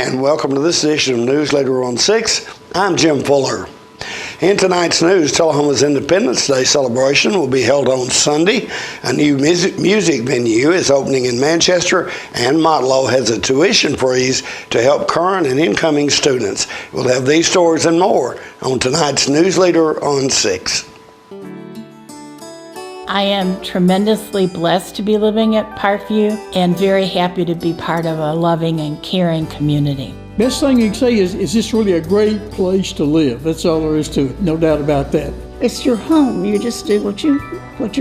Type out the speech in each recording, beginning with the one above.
and welcome to this edition of News Later on 6. I'm Jim Fuller. In tonight's news, Tullahoma's Independence Day celebration will be held on Sunday. A new music venue is opening in Manchester, and Montlos has a tuition freeze to help current and incoming students. We'll have these stories and more on tonight's News Later on 6. I am tremendously blessed to be living at Parkview and very happy to be part of a loving and caring community. Best thing you can say is this really a great place to live. That's all there is to it, no doubt about that. It's your home. You just do what you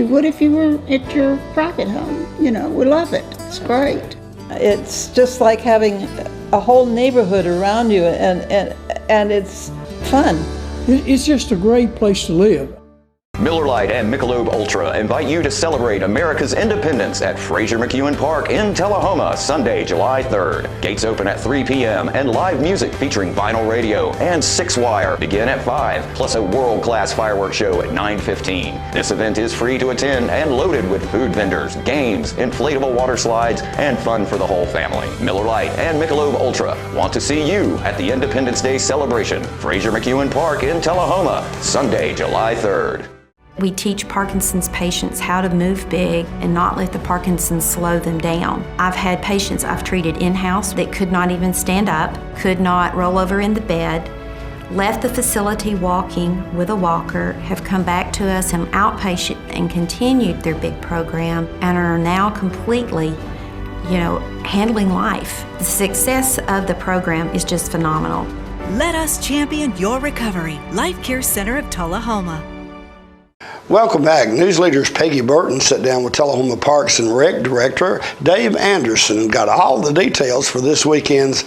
would if you were at your private home. You know, we love it. It's great. It's just like having a whole neighborhood around you, and it's fun. It's just a great place to live. Miller Lite and Michelob Ultra invite you to celebrate America's independence at Fraser McEwen Park in Tullahoma, Sunday, July 3rd. Gates open at 3 p.m. and live music featuring vinyl radio and 6-wire begin at 5, plus a world-class fireworks show at 9:15. This event is free to attend and loaded with food vendors, games, inflatable water slides, and fun for the whole family. Miller Lite and Michelob Ultra want to see you at the Independence Day celebration, Fraser McEwen Park in Tullahoma, Sunday, July 3rd. We teach Parkinson's patients how to move big and not let the Parkinson's slow them down. I've had patients I've treated in-house that could not even stand up, could not roll over in the bed, left the facility walking with a walker, have come back to us in outpatient and continued their big program and are now completely, handling life. The success of the program is just phenomenal. Let us champion your recovery. Life Care Center of Tullahoma. Welcome back. News leaders Peggy Burton sat down with Tullahoma Parks and Rec Director Dave Anderson and got all the details for this weekend's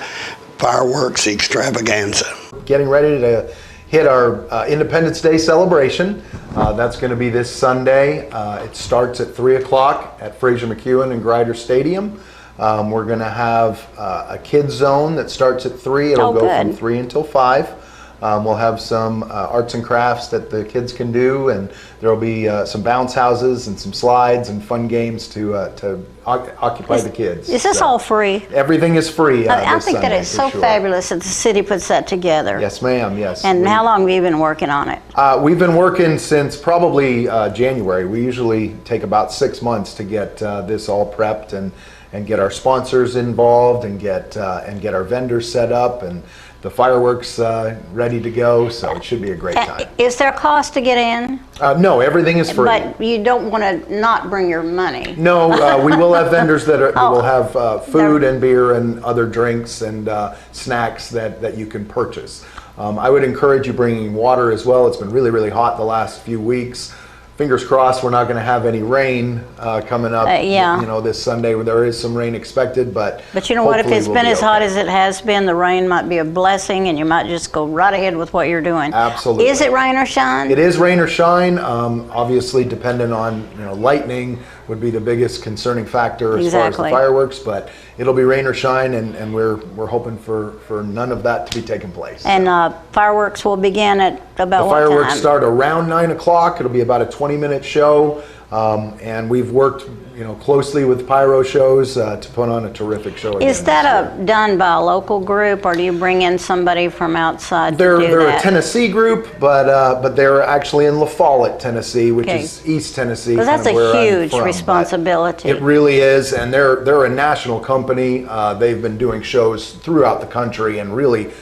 fireworks extravaganza. Getting ready to hit our Independence Day celebration. That's going to be this Sunday. It starts at 3 o'clock at Fraser McEwen and Grider Stadium. We're going to have a kids zone that starts at 3. It'll go from 3 until 5. We'll have some arts and crafts that the kids can do, and there will be some bounce houses and some slides and fun games to occupy the kids. Is this all free? Everything is free. I think that it's so fabulous that the city puts that together. Yes, ma'am. Yes. And how long have you been working on it? We've been working since probably January. We usually take about 6 months to get this all prepped and get our sponsors involved and get our vendors set up and the fireworks ready to go, so it should be a great time. Is there a cost to get in? No, everything is free. But you don't want to not bring your money. No, we will have vendors that will have food and beer and other drinks and snacks that you can purchase. I would encourage you bringing water as well. It's been really, really hot the last few weeks. Fingers crossed we're not going to have any rain coming up. This Sunday. There is some rain expected, but you know what? If it's been as hot as it has been, the rain might be a blessing, and you might just go right ahead with what you're doing. Absolutely. Is it rain or shine? It is rain or shine. Obviously, dependent on lightning would be the biggest concerning factor as far as the fireworks, but it'll be rain or shine, and we're hoping for none of that to be taking place. And fireworks will begin at about what time? The fireworks start around 9 o'clock. It'll be about a 20-minute show, and we've worked closely with pyro shows to put on a terrific show. Is that done by a local group, or do you bring in somebody from outside to do that? They're a Tennessee group, but they're actually in La Follette, Tennessee, which is East Tennessee. Because that's a huge responsibility. It really is, and they're a national company. They've been doing shows throughout the country and really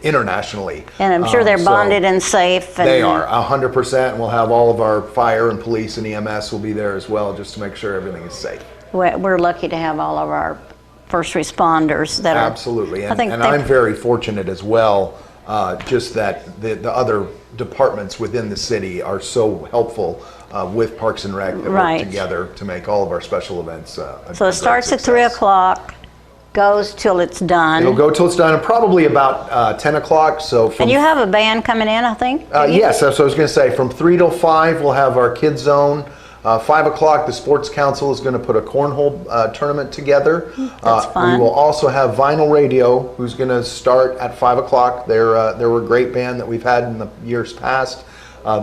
internationally. And I'm sure they're bonded and safe. They are 100%. We'll have all of our fire and police and EMS will be there as well, just to make sure everything is safe. We're lucky to have all of our first responders that are absolutely, and I'm very fortunate as well. Just that the other departments within the city are so helpful with Parks and Rec that work together to make all of our special events. So it starts at 3 o'clock. Goes till it's done. It'll go till it's done, and probably about 10 o'clock. And you have a band coming in, I think? Yes, that's what I was going to say. From 3 till 5, we'll have our kids zone. 5 o'clock, the Sports Council is going to put a cornhole tournament together. That's fun. We will also have Vinyl Radio, who's going to start at 5 o'clock. They're a great band that we've had in the years past.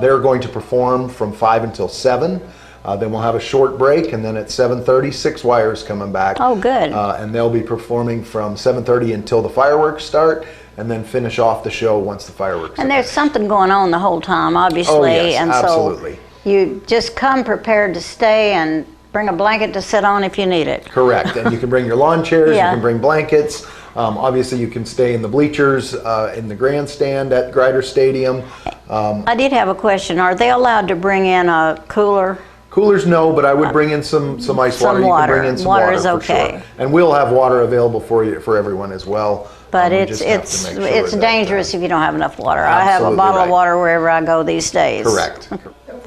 They're going to perform from 5 until 7. Then we'll have a short break, and then at 7:30, Six Wire's coming back. Oh, good. And they'll be performing from 7:30 until the fireworks start, and then finish off the show once the fireworks And are there's finished. something going on the whole time, obviously. Oh, yes, and absolutely. So you just come prepared to stay and bring a blanket to sit on if you need it. Correct. And you can bring your lawn chairs, Yeah. you can bring blankets. Obviously, you can stay in the bleachers, in the grandstand at Grider Stadium. I did have a question. Are they allowed to bring in a cooler? Coolers, no, but I would bring in some ice Some water. You water. can bring in some Water water is for okay. sure. And we'll have water available for everyone as well. But We it's just have to make sure that, dangerous if you don't have enough water. I have a Absolutely bottle of right. water wherever I go these days. Correct.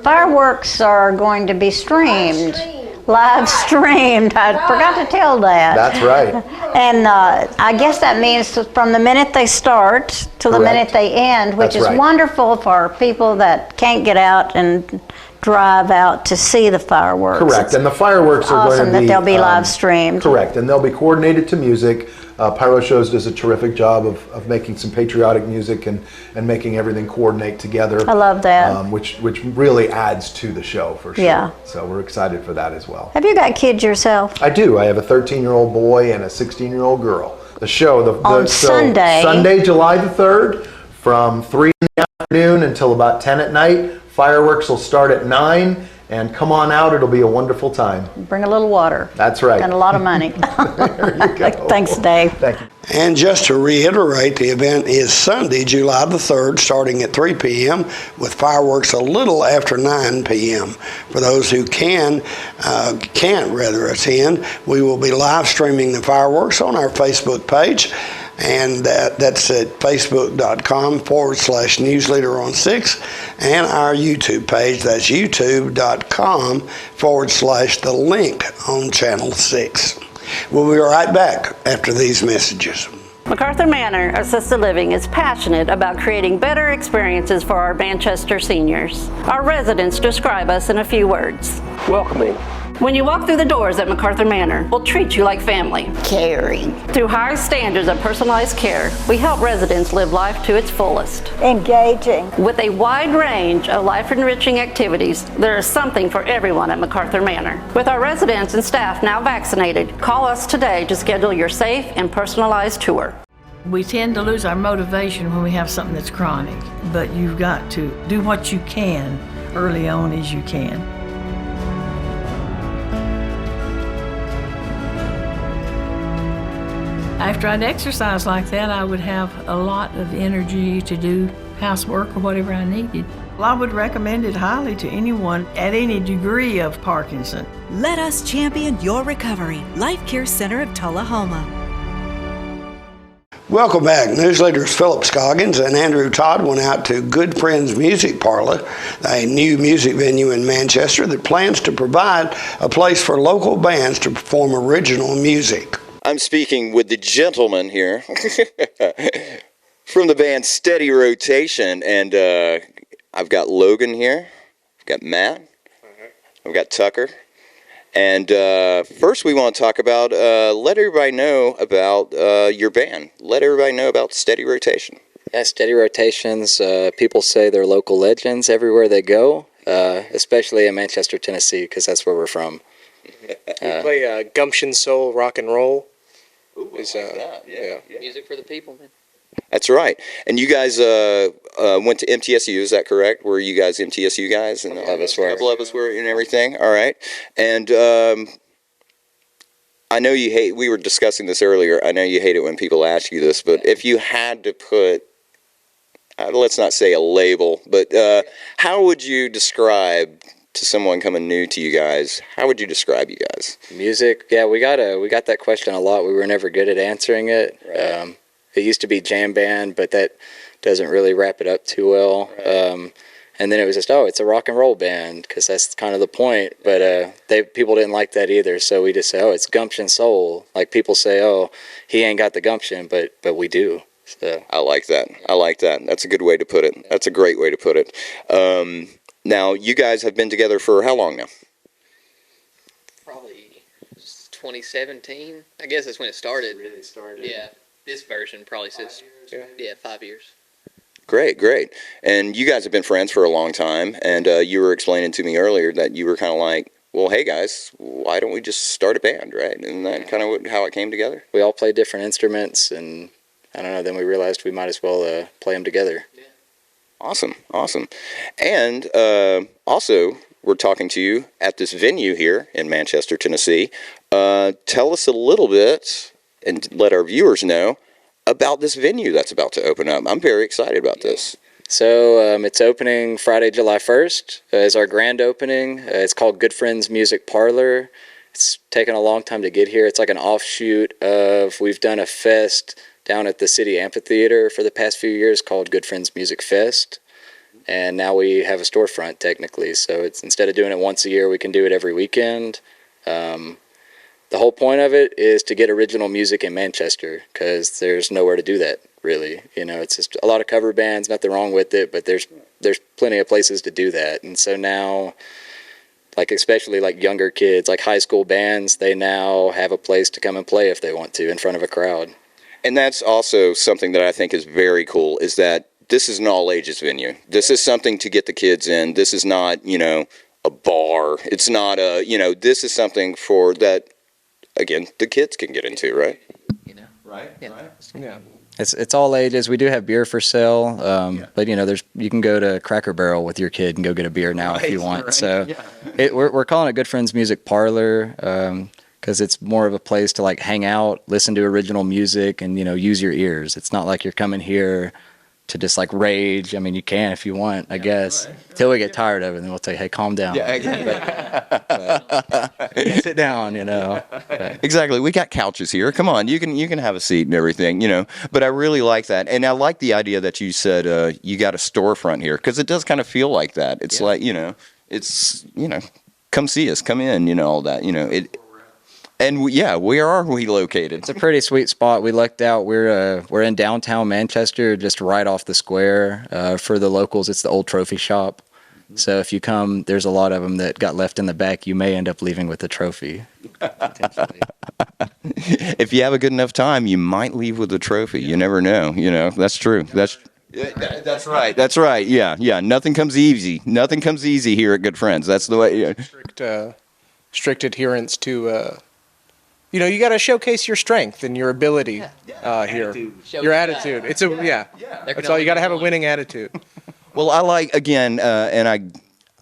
Fireworks are going to be streamed. Live streamed. I forgot to tell that. That's right. And I guess that means from the minute they start to the Correct. minute they end, which That's is right. wonderful for people that can't get out and drive out to see the fireworks. Correct. It's And the fireworks are going awesome to that be they'll be live streamed. Correct, and they'll be coordinated to music. Pyro Shows does a terrific job of making some patriotic music and making everything coordinate together. I love that. Which really adds to the show for sure. Yeah. So we're excited for that as well. Have you got kids yourself? I do. I have a 13-year-old boy and a 16-year-old girl. The show, On Sunday. Sunday, July the 3rd, from 3 in the afternoon until about 10 at night. Fireworks will start at 9, and come on out. It'll be a wonderful time. Bring a little water. That's right. And a lot of money. There you go. Thanks, Dave. Thank you. And just to reiterate, the event is Sunday, July the 3rd, starting at 3 p.m. with fireworks a little after 9 p.m. For those who can't attend, we will be live streaming the fireworks on our Facebook page. And that's at facebook.com/newsleader-on-6 and our YouTube page. That's youtube.com/the link on channel 6. We'll be right back after these messages. Macarthur Manor Assisted Living is passionate about creating better experiences for our Manchester seniors. Our residents describe us in a few words. Welcoming. When you walk through the doors at Macarthur Manor, we'll treat you like family. Caring. Through high standards of personalized care, we help residents live life to its fullest. Engaging. With a wide range of life-enriching activities, there is something for everyone at Macarthur Manor. With our residents and staff now vaccinated, call us today to schedule your safe and personalized tour. We tend to lose our motivation when we have something that's chronic, but you've got to do what you can early on as you can. After I'd exercise like that, I would have a lot of energy to do housework or whatever I needed. Well, I would recommend it highly to anyone at any degree of Parkinson. Let us champion your recovery. Life Care Center of Tullahoma. Welcome back. Newsleaders Philip Scoggins and Andrew Todd went out to Good Friends Music Parlor, a new music venue in Manchester that plans to provide a place for local bands to perform original music. I'm speaking with the gentleman here from the band Steady Rotation, and I've got Logan here, I've got Matt, I've got Tucker, and first we want to talk about, let everybody know about your band. Let everybody know about Steady Rotation. Yeah, Steady Rotations, people say they're local legends everywhere they go, especially in Manchester, Tennessee, because that's where we're from. We play gumption, soul, rock and roll. Ooh, Yeah. Music for the people, man. That's right. And you guys went to MTSU, is that correct? Were you guys MTSU guys? And a couple of us were and everything. All right. And I know you hate, we were discussing this earlier, I know you hate it when people ask you this, but if you had to put, let's not say a label, but how would you describe to someone coming new to you guys, how would you describe you guys? Music, yeah, we got that question a lot. We were never good at answering it. Right. It used to be jam band, but that doesn't really wrap it up too well. Right. And then it was just, it's a rock and roll band, because that's kind of the point. But people didn't like that either, so we just say, it's gumption soul. Like people say, he ain't got the gumption, but we do. So I like that. That's a good way to put it. That's a great way to put it. Now, you guys have been together for how long now? Probably 2017. I guess that's when it started. Really started. Yeah, this version probably says 5 years. Great. And you guys have been friends for a long time, and you were explaining to me earlier that you were kind of like well, hey guys, why don't we just start a band, right? And that kind of how it came together. We all played different instruments, and I don't know, then we realized we might as well play them together. Yeah. Awesome. And also, we're talking to you at this venue here in Manchester, Tennessee. Tell us a little bit, and let our viewers know, about this venue that's about to open up. I'm very excited about this. So it's opening Friday, July 1st is our grand opening. It's called Good Friends Music Parlor. It's taken a long time to get here. It's like an offshoot of, we've done a fest down at the City Amphitheater for the past few years called Good Friends Music Fest. And now we have a storefront technically. So it's, instead of doing it once a year, we can do it every weekend. The whole point of it is to get original music in Manchester, because there's nowhere to do that, really. You know, it's just a lot of cover bands, nothing wrong with it, but there's plenty of places to do that. And so now, like especially like younger kids, like high school bands, they now have a place to come and play if they want to in front of a crowd. And that's also something that I think is very cool, is that this is an all-ages venue. This is something to get the kids in. This is not, you know, a bar. It's not a, you know, this is something for that, again, the kids can get into, right? You know, right. Yeah. It's all ages. We do have beer for sale, but you know, you can go to Cracker Barrel with your kid and go get a beer now if you want. Right. So, we're calling it Good Friends Music Parlor because it's more of a place to like hang out, listen to original music, and you know, use your ears. It's not like you're coming here to just like rage. I mean, you can if you want, I guess, until we get tired of it, and then we'll say, hey, calm down. Yeah, exactly. Sit down, you know. Exactly. We got couches here. Come on, you can have a seat and everything, you know. But I really like that, and I like the idea that you said you got a storefront here, because it does kind of feel like that. It's like, you know, it's, you know, come see us, come in, you know, all that, you know. And where are we located? It's a pretty sweet spot. We lucked out. We're in downtown Manchester, just right off the square. For the locals, it's the old trophy shop. So if you come, there's a lot of them that got left in the back. You may end up leaving with the trophy. If you have a good enough time, you might leave with a trophy. You never know. You know, that's true. That's right. That's right. Yeah. Nothing comes easy. Nothing comes easy here at Good Friends. That's the way. Yeah. Strict adherence to. You know, you got to showcase your strength and your ability here. Your attitude. It's That's all. You got to have a winning attitude. Well, I like, again, and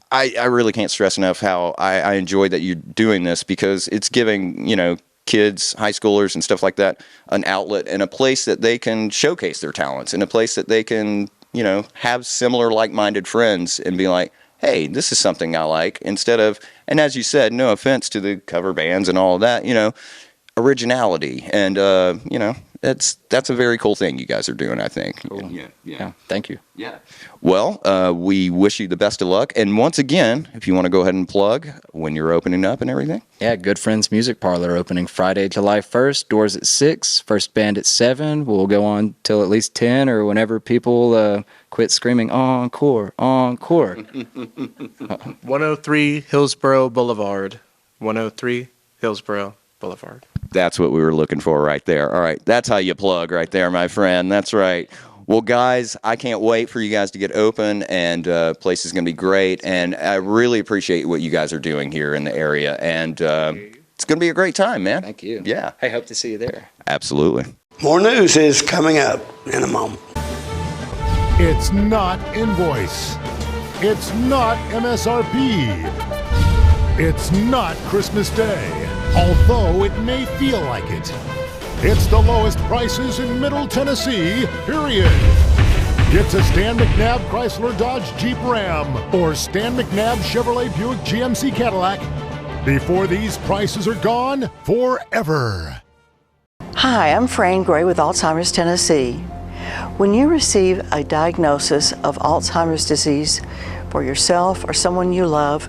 I really can't stress enough how I enjoy that you're doing this, because it's giving, you know, kids, high schoolers and stuff like that, an outlet and a place that they can showcase their talents, and a place that they can, you know, have similar like-minded friends and be like, hey, this is something I like, instead of, and as you said, no offense to the cover bands and all of that, you know, originality. And, you know, that's a very cool thing you guys are doing, I think. Cool. Yeah. Thank you. Yeah. Well, we wish you the best of luck. And once again, if you want to go ahead and plug when you're opening up and everything. Yeah, Good Friends Music Parlor opening Friday, July 1st. Doors at 6, first band at 7. We'll go on till at least 10 or whenever people quit screaming, encore, encore. 103 Hillsborough Boulevard. 103 Hillsborough Boulevard. That's what we were looking for right there. All right, that's how you plug right there, my friend. That's right. Well, guys, I can't wait for you guys to get open, and place is going to be great. And I really appreciate what you guys are doing here in the area. And it's going to be a great time, man. Thank you. Yeah. I hope to see you there. Absolutely. More news is coming up in a moment. It's not invoice. It's not MSRP. It's not Christmas Day, although it may feel like it. It's the lowest prices in Middle Tennessee, period. It's a Stan McNabb Chrysler Dodge Jeep Ram or Stan McNabb Chevrolet Buick GMC Cadillac before these prices are gone forever. Hi, I'm Fran Gray with Alzheimer's Tennessee. When you receive a diagnosis of Alzheimer's disease for yourself or someone you love,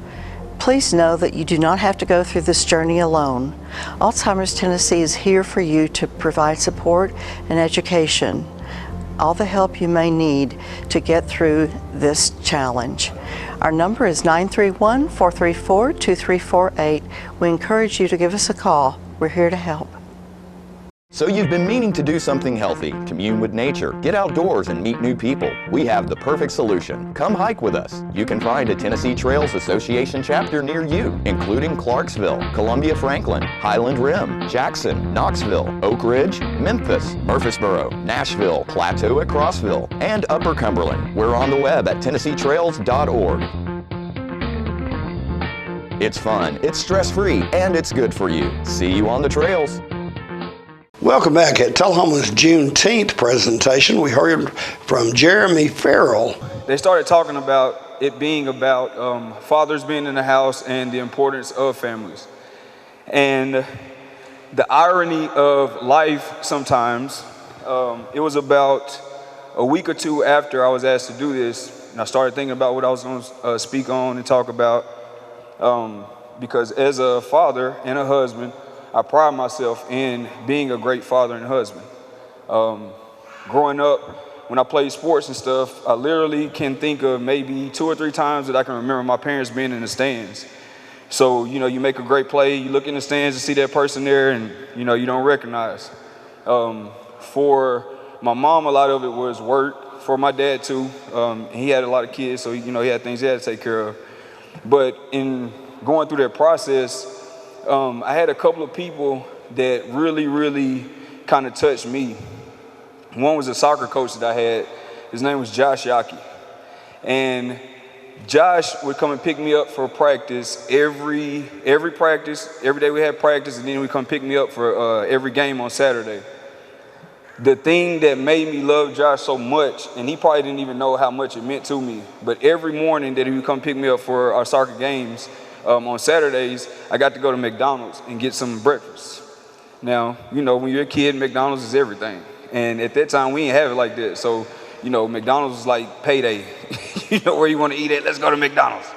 please know that you do not have to go through this journey alone. Alzheimer's Tennessee is here for you to provide support and education, all the help you may need to get through this challenge. Our number is 931-434-2348. We encourage you to give us a call. We're here to help. So you've been meaning to do something healthy, commune with nature, get outdoors and meet new people. We have the perfect solution. Come hike with us. You can find a Tennessee Trails Association chapter near you, including Clarksville, Columbia Franklin, Highland Rim, Jackson, Knoxville, Oak Ridge, Memphis, Murfreesboro, Nashville, Plateau at Crossville, and Upper Cumberland. We're on the web at TennesseeTrails.org. It's fun, it's stress-free, and it's good for you. See you on the trails. Welcome back. At Tullahoma's Juneteenth presentation, we heard from Jeremy Farrell. They started talking about it being about fathers being in the house and the importance of families. And the irony of life sometimes, it was about a week or two after I was asked to do this, and I started thinking about what I was going to speak on and talk about. Because as a father and a husband, I pride myself in being a great father and husband. Growing up, when I played sports and stuff, I literally can think of maybe 2 or 3 times that I can remember my parents being in the stands. So, you know, you make a great play, you look in the stands and see that person there and, you know, you don't recognize. For my mom, a lot of it was work. For my dad too, he had a lot of kids, so, you know, he had things he had to take care of. But in going through that process, I had a couple of people that really kind of touched me. One was a soccer coach that I had. His name was Josh Yockey. And Josh would come and pick me up for practice every practice. Every day we had practice, and then he'd come pick me up for every game on Saturday. The thing that made me love Josh so much, and he probably didn't even know how much it meant to me, but every morning that he would come pick me up for our soccer games, on Saturdays, I got to go to McDonald's and get some breakfast. Now, you know, when you're a kid, McDonald's is everything. And at that time, we didn't have it like that. So, you know, McDonald's was like payday. You know where you want to eat at? Let's go to McDonald's.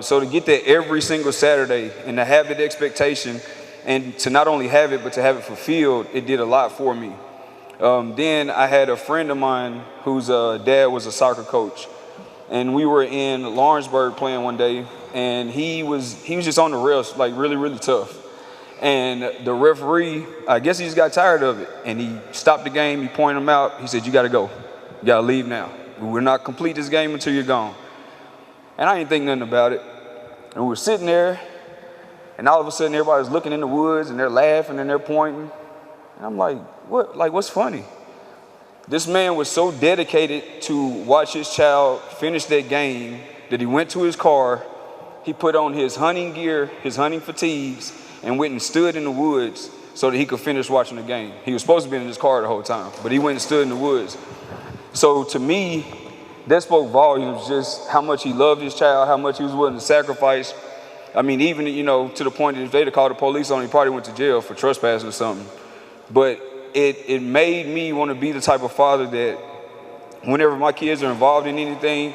So to get there every single Saturday and to have that expectation and to not only have it, but to have it fulfilled, it did a lot for me. Then I had a friend of mine whose dad was a soccer coach. And we were in Lawrenceburg playing one day, and he was just on the rails, like really tough. And the referee, I guess he just got tired of it, and he stopped the game. He pointed him out. He said, "You got to go. You got to leave now. We're not complete this game until you're gone." And I didn't think nothing about it. And we were sitting there, and all of a sudden everybody was looking in the woods, and they're laughing and they're pointing. And I'm like, "What? Like, what's funny?" This man was so dedicated to watch his child finish that game that he went to his car, he put on his hunting gear, his hunting fatigues, and went and stood in the woods so that he could finish watching the game. He was supposed to be in his car the whole time, but he went and stood in the woods. So to me, that spoke volumes, just how much he loved his child, how much he was willing to sacrifice. I mean, even, you know, to the point that if they'd have called the police on him, he probably went to jail for trespassing or something. But it made me want to be the type of father that whenever my kids are involved in anything,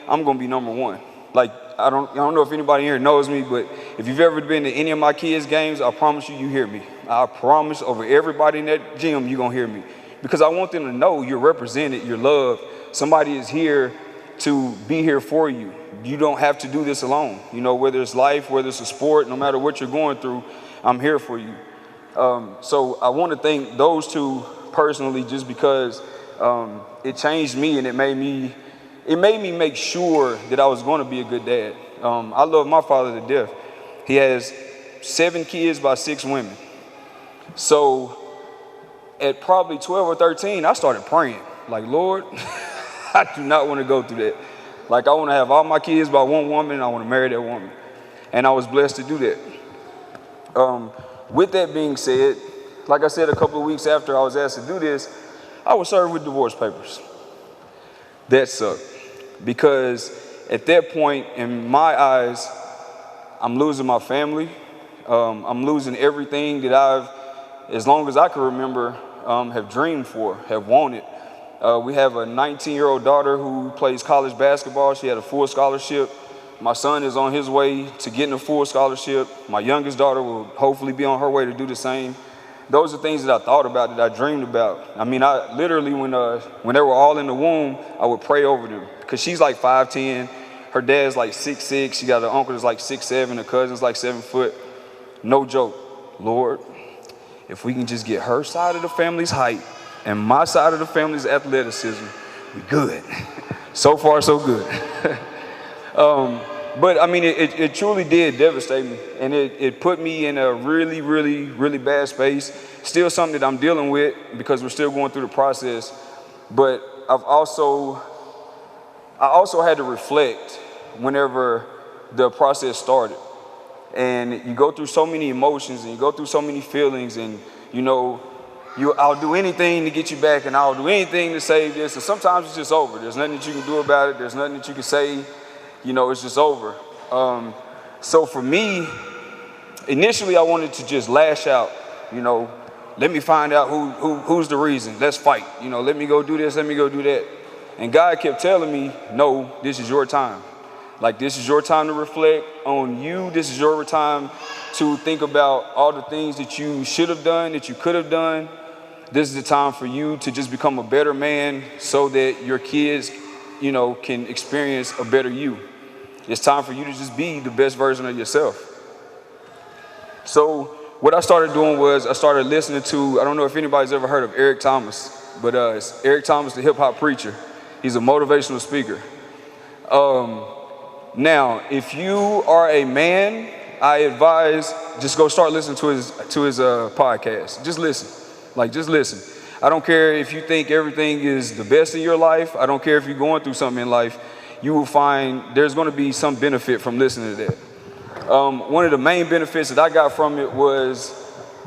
I'm going to be number one. Like, I don't know if anybody here knows me, but if you've ever been to any of my kids' games, I promise you hear me. I promise over everybody in that gym, you're going to hear me. Because I want them to know you're represented, you're loved. Somebody is here to be here for you. You don't have to do this alone. You know, whether it's life, whether it's a sport, no matter what you're going through, I'm here for you. So I want to thank those two personally, just because it changed me, and it made me make sure that I was going to be a good dad. I love my father to death. He has 7 kids by 6 women. So at probably 12 or 13, I started praying, like, Lord, I do not want to go through that. Like, I want to have all my kids by one woman, and I want to marry that woman. And I was blessed to do that. With that being said, like I said, a couple of weeks after I was asked to do this, I was served with divorce papers. That sucked, because at that point, in my eyes, I'm losing my family. I'm losing everything that I've, as long as I can remember, have dreamed for, have wanted. We have a 19-year-old daughter who plays college basketball. She had a full scholarship. My son is on his way to getting a full scholarship. My youngest daughter will hopefully be on her way to do the same. Those are things that I thought about, that I dreamed about. I mean, I literally, when they were all in the womb, I would pray over them. Because she's like 5'10". Her dad's like 6'6". She got an uncle that's like 6'7". Her cousin's like 7 foot. No joke. Lord, if we can just get her side of the family's height and my side of the family's athleticism, we good. So far, so good. But I mean, it truly did devastate me, and it put me in a really, really, really bad space. Still something that I'm dealing with because we're still going through the process. But I also had to reflect whenever the process started. And you go through so many emotions and you go through so many feelings, and I'll do anything to get you back, and I'll do anything to save this. And sometimes it's just over. There's nothing that you can do about it. There's nothing that you can say. It's just over. So for me, initially I wanted to just lash out. Let me find out who's the reason. Let's fight. Let me go do this. Let me go do that. And God kept telling me, no, this is your time. Like, this is your time to reflect on you. This is your time to think about all the things that you should have done, that you could have done. This is the time for you to just become a better man so that your kids, can experience a better you. It's time for you to just be the best version of yourself. So what I started doing was I started listening to, I don't know if anybody's ever heard of Eric Thomas, but it's Eric Thomas, the hip hop preacher. He's a motivational speaker. Now, if you are a man, I advise just go start listening to his podcast. Just listen. Just listen. I don't care if you think everything is the best in your life. I don't care if you're going through something in life. You will find there's going to be some benefit from listening to that. One of the main benefits that I got from it was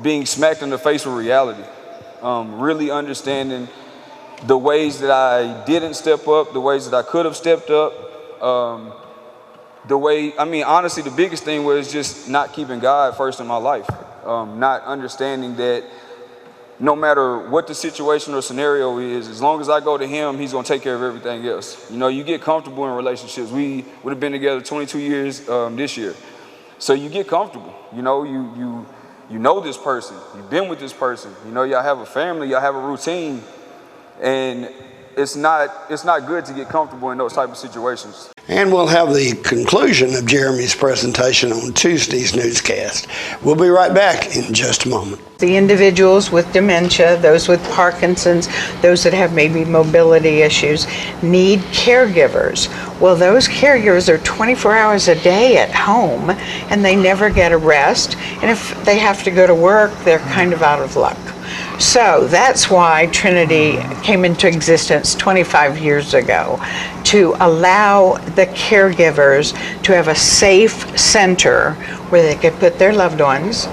being smacked in the face with reality. Really understanding the ways that I didn't step up, the ways that I could have stepped up. Honestly, the biggest thing was just not keeping God first in my life. Not understanding that no matter what the situation or scenario is, as long as I go to Him, He's going to take care of everything else. You get comfortable in relationships. We would have been together 22 years this year. So you get comfortable. You know this person. You've been with this person. Y'all have a family. Y'all have a routine. And it's not good to get comfortable in those type of situations. And we'll have the conclusion of Jeremy's presentation on Tuesday's newscast. We'll be right back in just a moment. The individuals with dementia, those with Parkinson's, those that have maybe mobility issues, need caregivers. Well, those caregivers are 24 hours a day at home, and they never get a rest. And if they have to go to work, they're kind of out of luck. So that's why Trinity came into existence 25 years ago, to allow the caregivers to have a safe center where they could put their loved ones,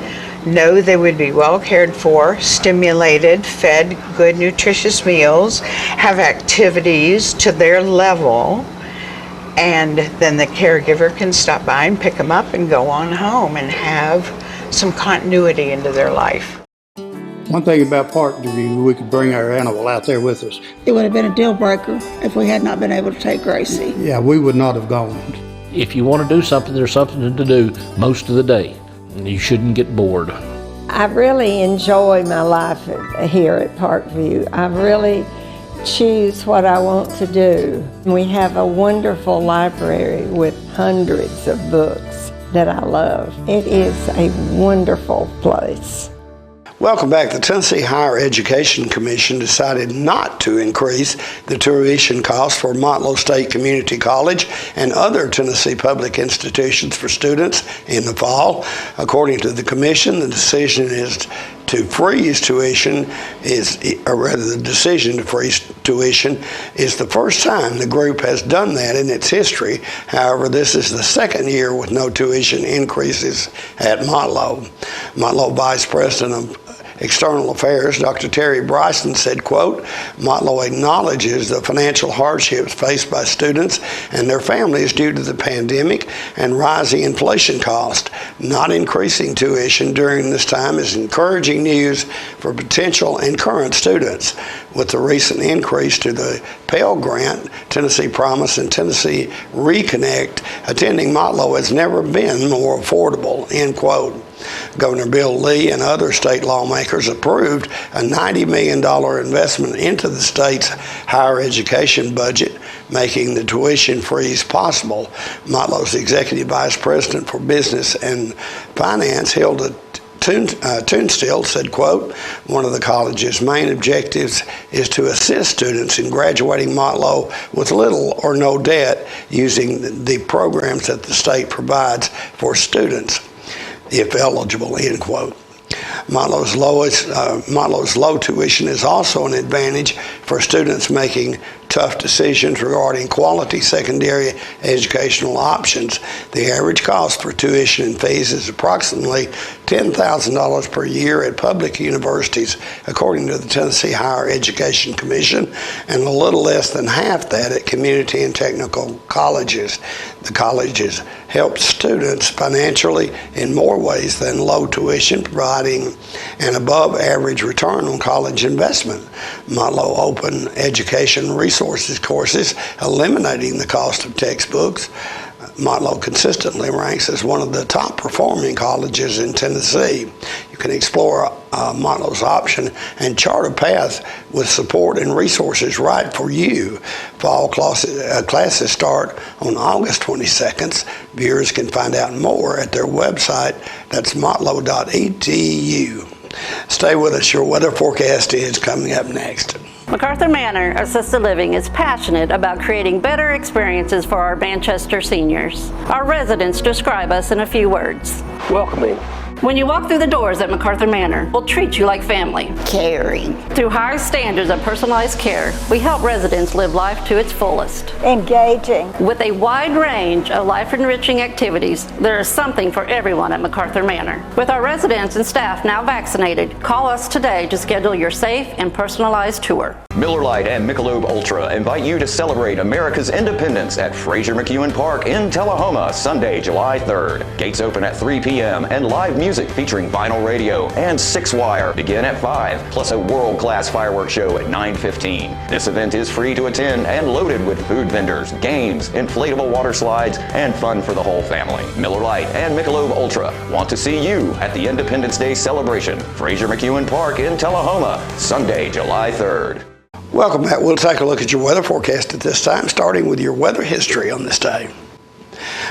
know they would be well cared for, stimulated, fed good nutritious meals, have activities to their level, and then the caregiver can stop by and pick them up and go on home and have some continuity into their life. One thing about Park Review, we could bring our animal out there with us. It would have been a deal breaker if we had not been able to take Gracie. Yeah, we would not have gone. If you want to do something, there's something to do most of the day. You shouldn't get bored. I really enjoy my life here at Parkview. I really choose what I want to do. We have a wonderful library with hundreds of books that I love. It is a wonderful place. Welcome back. The Tennessee Higher Education Commission decided not to increase the tuition cost for Montlos State Community College and other Tennessee public institutions for students in the fall. According to the commission, the decision is to freeze tuition the decision to freeze tuition is the first time the group has done that in its history. However, this is the second year with no tuition increases at Montlos. Montlos Vice President of External Affairs, Dr. Terry Bryson said, quote, Montlos acknowledges the financial hardships faced by students and their families due to the pandemic and rising inflation cost. Not increasing tuition during this time is encouraging news for potential and current students. With the recent increase to the Pell Grant, Tennessee Promise, and Tennessee Reconnect, attending Montlos has never been more affordable, end quote. Governor Bill Lee and other state lawmakers approved a $90 million investment into the state's higher education budget, making the tuition freeze possible. Montlos Executive Vice President for Business and Finance, Hilda Tunstall said, quote, "One of the college's main objectives is to assist students in graduating Montlos with little or no debt using the programs that the state provides for students, if eligible," end quote. Montlos' low tuition is also an advantage for students making tough decisions regarding quality secondary educational options. The average cost for tuition and fees is approximately $10,000 per year at public universities, according to the Tennessee Higher Education Commission, and a little less than half that at community and technical colleges. The colleges help students financially in more ways than low tuition, providing an above average return on college investment. Montlos Open Education Resources courses, eliminating the cost of textbooks. Montlos consistently ranks as one of the top performing colleges in Tennessee. You can explore Montlos' option and chart a path with support and resources right for you. Fall classes start on August 22nd. Viewers can find out more at their website. That's montlos.edu. Stay with us. Your weather forecast is coming up next. Macarthur Manor Assisted Living is passionate about creating better experiences for our Manchester seniors. Our residents describe us in a few words. Welcoming. When you walk through the doors at Macarthur Manor, we'll treat you like family. Caring. Through high standards of personalized care, we help residents live life to its fullest. Engaging. With a wide range of life-enriching activities, there is something for everyone at Macarthur Manor. With our residents and staff now vaccinated, call us today to schedule your safe and personalized tour. Miller Lite and Michelob Ultra invite you to celebrate America's independence at Fraser McEwen Park in Tullahoma, Sunday, July 3rd. Gates open at 3 p.m. and live music featuring vinyl radio and 6-wire begin at 5, plus a world-class fireworks show at 9:15. This event is free to attend and loaded with food vendors, games, inflatable water slides, and fun for the whole family. Miller Lite and Michelob Ultra want to see you at the Independence Day celebration, Fraser McEwen Park in Tullahoma, Sunday, July 3rd. Welcome back. We'll take a look at your weather forecast at this time, starting with your weather history on this day.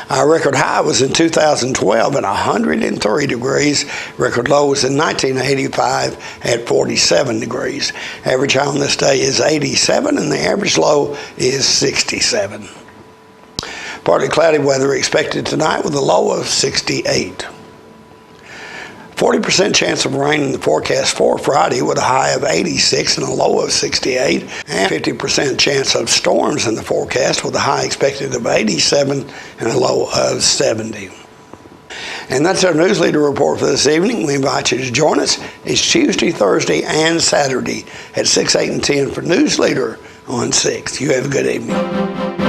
Our record high was in 2012 at 103 degrees. Record low was in 1985 at 47 degrees. Average high on this day is 87 and the average low is 67. Partly cloudy weather expected tonight with a low of 68. 40% chance of rain in the forecast for Friday with a high of 86 and a low of 68. And 50% chance of storms in the forecast with a high expected of 87 and a low of 70. And that's our news leader report for this evening. We invite you to join us. It's Tuesday, Thursday, and Saturday at 6, 8, and 10 for News Leader on 6. You have a good evening.